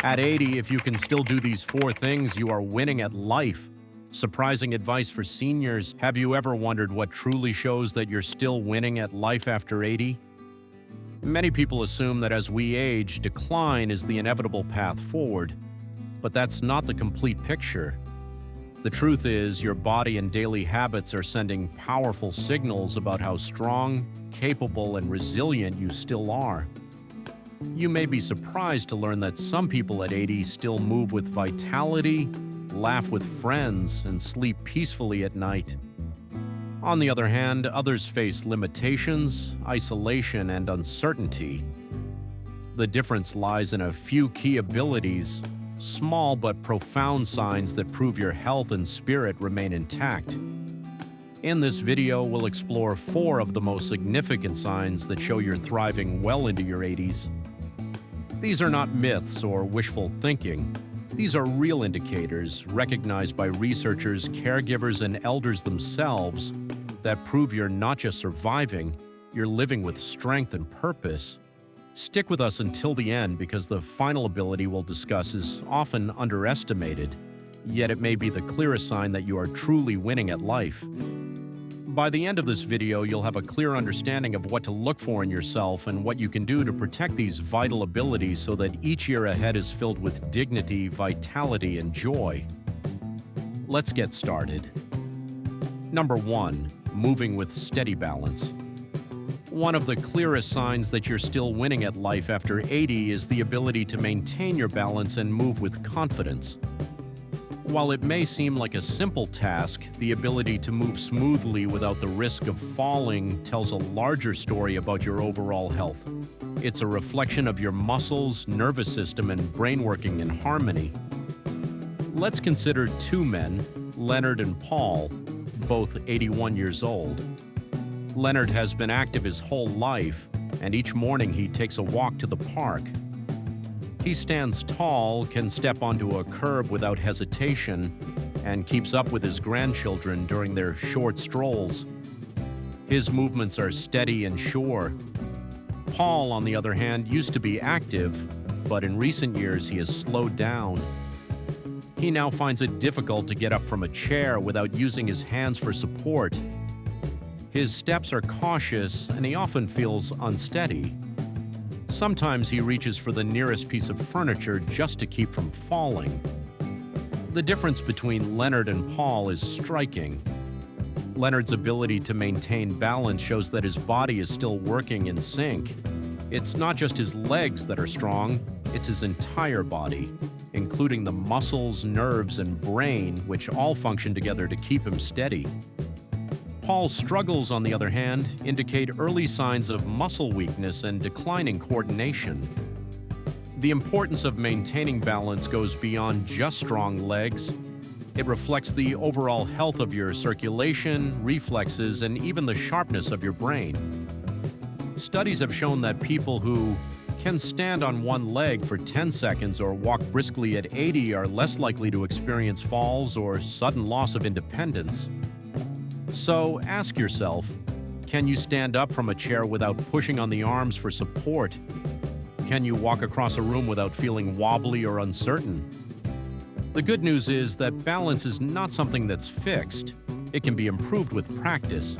At 80, if you can still do these four things, you are winning at life. Surprising advice for seniors. Have you ever wondered what truly shows that you're still winning at life after 80? Many people assume that as we age, decline is the inevitable path forward. But that's not the complete picture. The truth is, your body and daily habits are sending powerful signals about how strong, capable, and resilient you still are. You may be surprised to learn that some people at 80 still move with vitality, laugh with friends, and sleep peacefully at night. On the other hand, others face limitations, isolation, and uncertainty. The difference lies in a few key abilities, small but profound signs that prove your health and spirit remain intact. In this video, we'll explore 4 of the most significant signs that show you're thriving well into your 80s. These are not myths or wishful thinking. These are real indicators recognized by researchers, caregivers, and elders themselves that prove you're not just surviving, you're living with strength and purpose. Stick with us until the end because the final ability we'll discuss is often underestimated, yet it may be the clearest sign that you are truly winning at life. By the end of this video, you'll have a clear understanding of what to look for in yourself and what you can do to protect these vital abilities so that each year ahead is filled with dignity, vitality, and joy. Let's get started. Number 1. Moving with steady balance. One of the clearest signs that you're still winning at life after 80 is the ability to maintain your balance and move with confidence. While it may seem like a simple task, the ability to move smoothly without the risk of falling tells a larger story about your overall health. It's a reflection of your muscles, nervous system, and brain working in harmony. Let's consider 2 men, Leonard and Paul, both 81 years old. Leonard has been active his whole life, and each morning he takes a walk to the park. He stands tall, can step onto a curb without hesitation, and keeps up with his grandchildren during their short strolls. His movements are steady and sure. Paul, on the other hand, used to be active, but in recent years he has slowed down. He now finds it difficult to get up from a chair without using his hands for support. His steps are cautious, and he often feels unsteady. Sometimes he reaches for the nearest piece of furniture just to keep from falling. The difference between Leonard and Paul is striking. Leonard's ability to maintain balance shows that his body is still working in sync. It's not just his legs that are strong, it's his entire body, including the muscles, nerves, and brain, which all function together to keep him steady. Paul's struggles, on the other hand, indicate early signs of muscle weakness and declining coordination. The importance of maintaining balance goes beyond just strong legs. It reflects the overall health of your circulation, reflexes, and even the sharpness of your brain. Studies have shown that people who can stand on one leg for 10 seconds or walk briskly at 80 are less likely to experience falls or sudden loss of independence. So ask yourself, can you stand up from a chair without pushing on the arms for support? Can you walk across a room without feeling wobbly or uncertain? The good news is that balance is not something that's fixed. It can be improved with practice.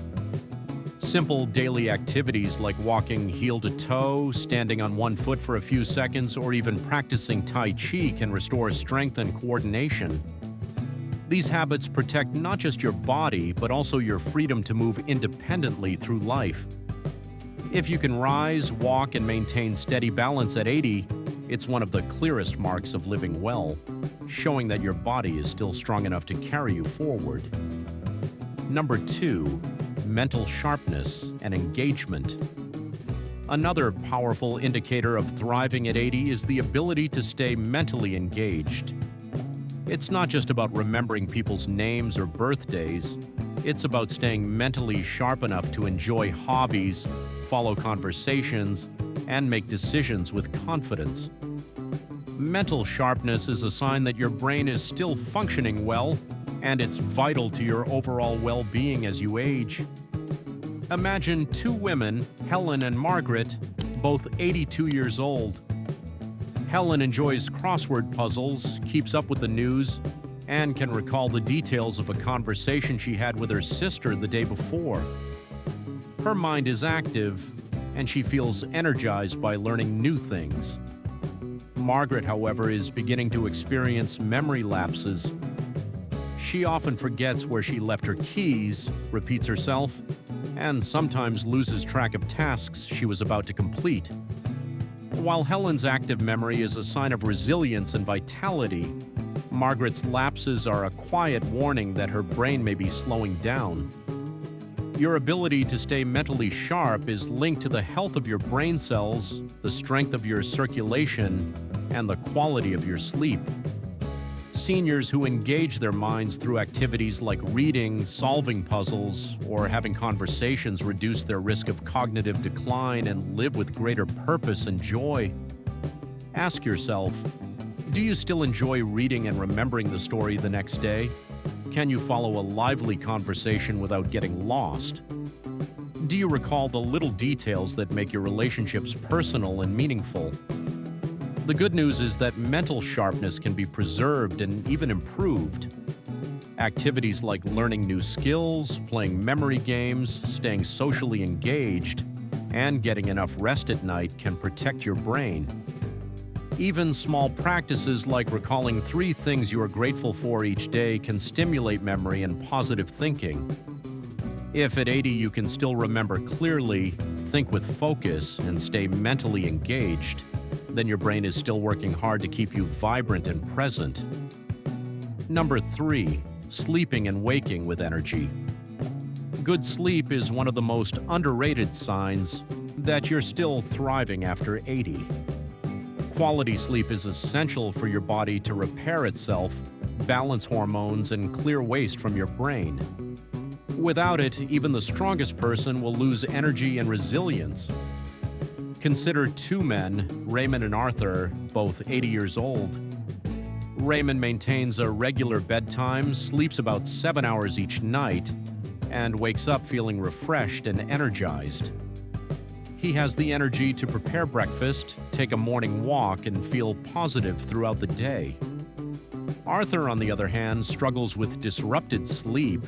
Simple daily activities like walking heel to toe, standing on one foot for a few seconds, or even practicing Tai Chi can restore strength and coordination. These habits protect not just your body, but also your freedom to move independently through life. If you can rise, walk, and maintain steady balance at 80, it's one of the clearest marks of living well, showing that your body is still strong enough to carry you forward. Number 2, mental sharpness and engagement. Another powerful indicator of thriving at 80 is the ability to stay mentally engaged. It's not just about remembering people's names or birthdays. It's about staying mentally sharp enough to enjoy hobbies, follow conversations, and make decisions with confidence. Mental sharpness is a sign that your brain is still functioning well, and it's vital to your overall well-being as you age. Imagine 2 women, Helen and Margaret, both 82 years old. Helen enjoys crossword puzzles, keeps up with the news, and can recall the details of a conversation she had with her sister the day before. Her mind is active, and she feels energized by learning new things. Margaret, however, is beginning to experience memory lapses. She often forgets where she left her keys, repeats herself, and sometimes loses track of tasks she was about to complete. While Helen's active memory is a sign of resilience and vitality, Margaret's lapses are a quiet warning that her brain may be slowing down. Your ability to stay mentally sharp is linked to the health of your brain cells, the strength of your circulation, and the quality of your sleep. Seniors who engage their minds through activities like reading, solving puzzles, or having conversations reduce their risk of cognitive decline and live with greater purpose and joy. Ask yourself, do you still enjoy reading and remembering the story the next day? Can you follow a lively conversation without getting lost? Do you recall the little details that make your relationships personal and meaningful? The good news is that mental sharpness can be preserved and even improved. Activities like learning new skills, playing memory games, staying socially engaged, and getting enough rest at night can protect your brain. Even small practices like recalling 3 things you are grateful for each day can stimulate memory and positive thinking. If at 80 you can still remember clearly, think with focus, and stay mentally engaged, then your brain is still working hard to keep you vibrant and present. Number 3, sleeping and waking with energy. Good sleep is one of the most underrated signs that you're still thriving after 80. Quality sleep is essential for your body to repair itself, balance hormones, and clear waste from your brain. Without it, even the strongest person will lose energy and resilience. Consider 2 men, Raymond and Arthur, both 80 years old. Raymond maintains a regular bedtime, sleeps about 7 hours each night, and wakes up feeling refreshed and energized. He has the energy to prepare breakfast, take a morning walk, and feel positive throughout the day. Arthur, on the other hand, struggles with disrupted sleep.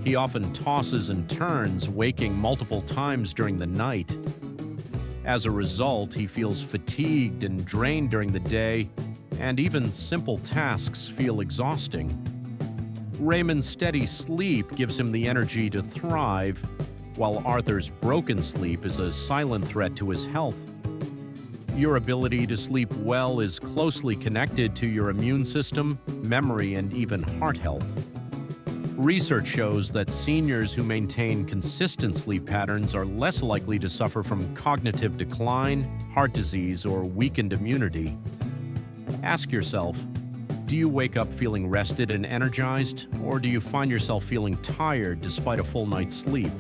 He often tosses and turns, waking multiple times during the night. As a result, he feels fatigued and drained during the day, and even simple tasks feel exhausting. Raymond's steady sleep gives him the energy to thrive, while Arthur's broken sleep is a silent threat to his health. Your ability to sleep well is closely connected to your immune system, memory, and even heart health. Research shows that seniors who maintain consistent sleep patterns are less likely to suffer from cognitive decline, heart disease, or weakened immunity. Ask yourself, do you wake up feeling rested and energized, or do you find yourself feeling tired despite a full night's sleep?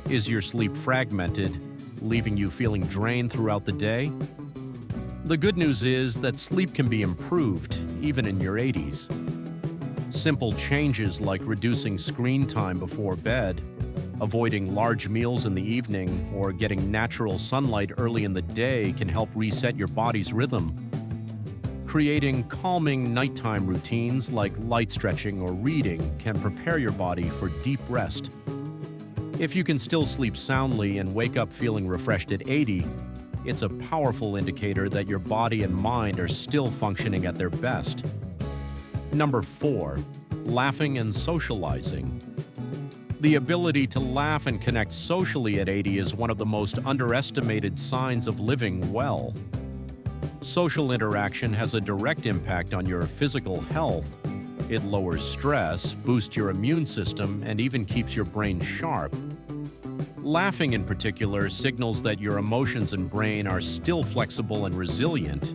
Is your sleep fragmented, leaving you feeling drained throughout the day? The good news is that sleep can be improved, even in your 80s. Simple changes like reducing screen time before bed, avoiding large meals in the evening, or getting natural sunlight early in the day can help reset your body's rhythm. Creating calming nighttime routines like light stretching or reading can prepare your body for deep rest. If you can still sleep soundly and wake up feeling refreshed at 80, it's a powerful indicator that your body and mind are still functioning at their best. Number 4, laughing and socializing. The ability to laugh and connect socially at 80 is one of the most underestimated signs of living well. Social interaction has a direct impact on your physical health. It lowers stress, boosts your immune system, and even keeps your brain sharp. Laughing in particular signals that your emotions and brain are still flexible and resilient.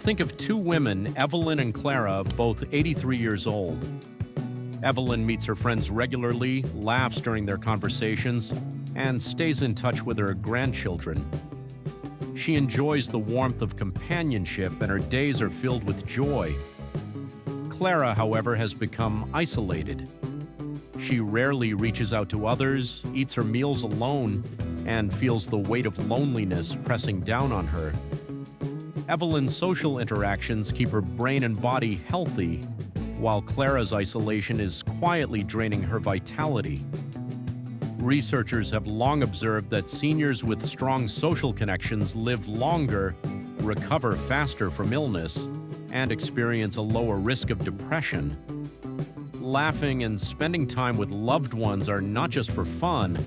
Think of 2 women, Evelyn and Clara, both 83 years old. Evelyn meets her friends regularly, laughs during their conversations, and stays in touch with her grandchildren. She enjoys the warmth of companionship, and her days are filled with joy. Clara, however, has become isolated. She rarely reaches out to others, eats her meals alone, and feels the weight of loneliness pressing down on her. Evelyn's social interactions keep her brain and body healthy, while Clara's isolation is quietly draining her vitality. Researchers have long observed that seniors with strong social connections live longer, recover faster from illness, and experience a lower risk of depression. Laughing and spending time with loved ones are not just for fun,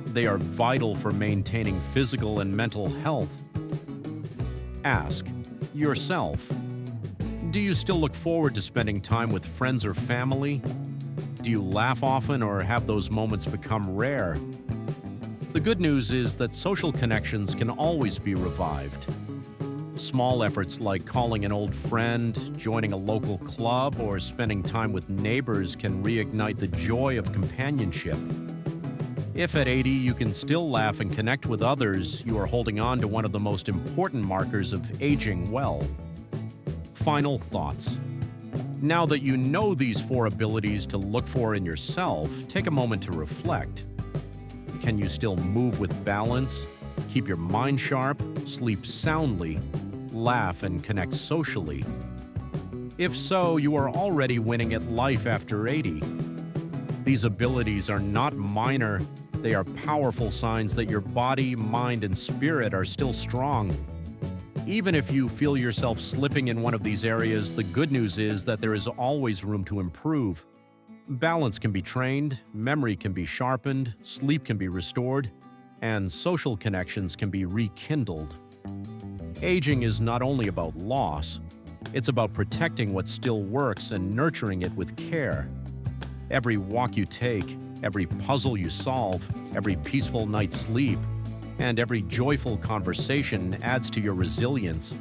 they are vital for maintaining physical and mental health. Ask yourself, do you still look forward to spending time with friends or family? Do you laugh often or have those moments become rare? The good news is that social connections can always be revived. Small efforts like calling an old friend, joining a local club, or spending time with neighbors can reignite the joy of companionship. If at 80 you can still laugh and connect with others, you are holding on to one of the most important markers of aging well. Final thoughts. Now that you know these 4 abilities to look for in yourself, take a moment to reflect. Can you still move with balance, keep your mind sharp, sleep soundly, laugh and connect socially? If so, you are already winning at life after 80. These abilities are not minor, they are powerful signs that your body, mind, and spirit are still strong. Even if you feel yourself slipping in one of these areas, the good news is that there is always room to improve. Balance can be trained, memory can be sharpened, sleep can be restored, and social connections can be rekindled. Aging is not only about loss, it's about protecting what still works and nurturing it with care. Every walk you take, every puzzle you solve, every peaceful night's sleep, and every joyful conversation adds to your resilience.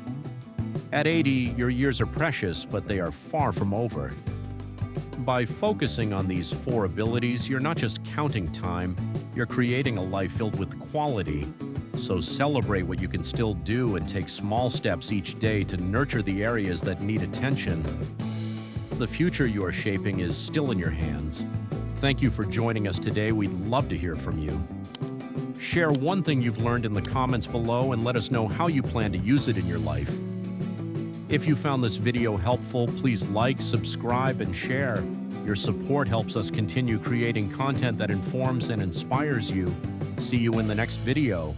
At 80, your years are precious, but they are far from over. By focusing on these 4 abilities, you're not just counting time, you're creating a life filled with quality. So celebrate what you can still do and take small steps each day to nurture the areas that need attention. The future you are shaping is still in your hands. Thank you for joining us today. We'd love to hear from you. Share one thing you've learned in the comments below and let us know how you plan to use it in your life. If you found this video helpful, please like, subscribe, and share. Your support helps us continue creating content that informs and inspires you. See you in the next video.